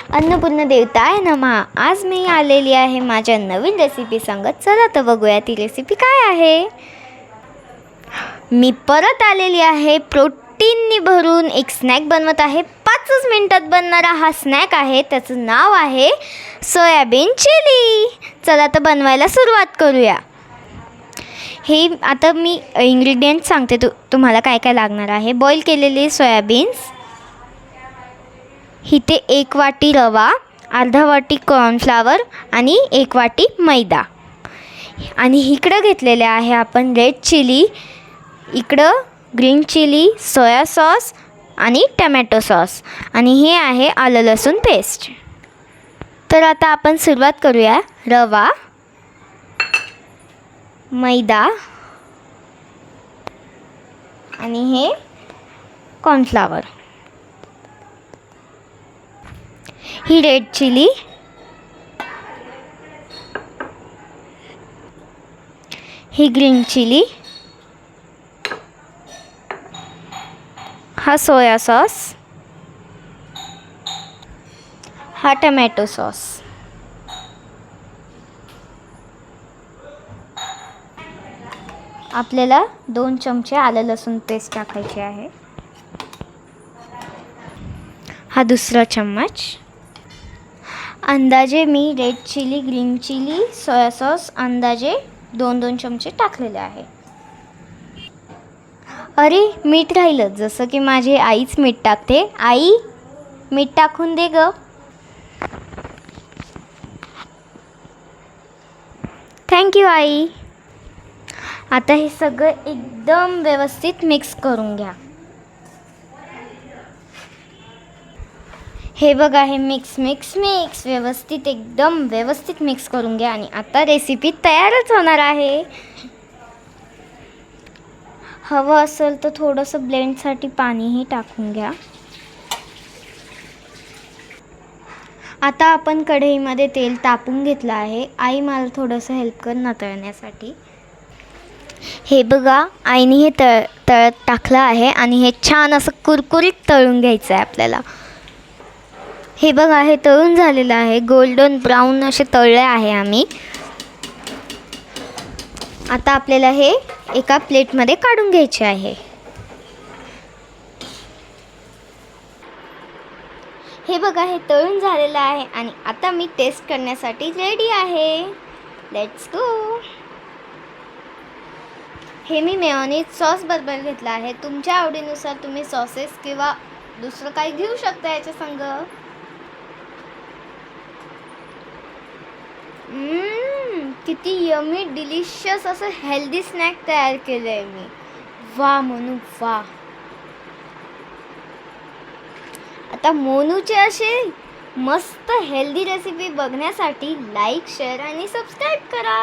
अन्नपूर्ण देवताय नमः. आज मी आलेली आहे माझ्या नवीन रेसिपी सांगत. चला तर बघूया ती रेसिपी काय आहे. मी परत आलेली आहे. प्रोटीननी भरून एक स्नॅक बनवत आहे. 5च मिनिटात बनणारा हा स्नॅक आहे. त्याचं नाव आहे सोयाबीन चिली. चला तर बनवायला सुरुवात करूया. हे आता मी इंग्रेडियंट्स सांगते तुम्हाला काय काय लागणार आहे. बॉईल केलेले सोयाबीन्स, इथे 1 वाटी रवा, अर्धा वाटी कॉर्नफ्लावर आणि 1 वाटी मैदा. आणि इकडं घेतलेले आहे आपण रेड चिली, इकडं ग्रीन चिली, सोया सॉस आणि टमॅटो सॉस, आणि हे आहे आलं लसूण पेस्ट. तर आता आपण सुरुवात करूया. रवा, मैदा आणि हे कॉर्नफ्लावर, ही रेड चिली, ही ग्रीन चिली, हा सोया सॉस, हा टमॅटो सॉस. आपल्याला 2 चमचे आलं लसूण पेस्ट टाकायची आहे. हा दुसरा चम्मच. अंदाजे मी red chilli, green chilli, soya sauce अंदाजे 2-2 चमचे टाकलेले आहे. अरे मीठ राहिलं, जसं की माझी आईच मीठ टाकते. आई, मीठ टाकून दे ग. थँक्यू आई. आता हे सगळं एकदम व्यवस्थित मिक्स करून घ्या. हे बघा, हे मिक्स व्यवस्थित एकदम व्यवस्थित मिक्स करून घ्या. आणि आता रेसिपी तयारच होणार आहे. हवं असेल तर थोडंसं ब्लेंडसाठी पाणीही टाकून घ्या. आता आपण कढईमध्ये तेल तापून घेतलं आहे. आई मला थोडंसं हेल्प कर ना तळण्यासाठी. हे बघा, आईने हे तळत टाकलं आहे आणि हे छान असं कुरकुरीत तळून घ्यायचं आहे आपल्याला. हे बघा, हे तळून झालेलं आहे. गोल्डन ब्राऊन असे तळले आहे आम्ही. आता आपल्याला हे एका प्लेटमध्ये काढून घ्यायचे आहे. हे बघा, हे तळून झालेलं आहे आणि आता मी टेस्ट करण्यासाठी रेडी आहे. Let's go. हे मी मेयोनीज सॉस बरोबर घेतला आहे. तुमच्या आवडीनुसार तुम्ही सॉसेस किंवा दुसरं काही घेऊ शकता याच्या संग. किती यमी डिलिशियस असं हेल्दी स्नॅक तयार केलं आहे मी. वा मोनू वा. आता मोनूचे असे मस्त हेल्दी रेसिपी बघण्यासाठी लाईक, शेअर आणि सबस्क्राईब करा.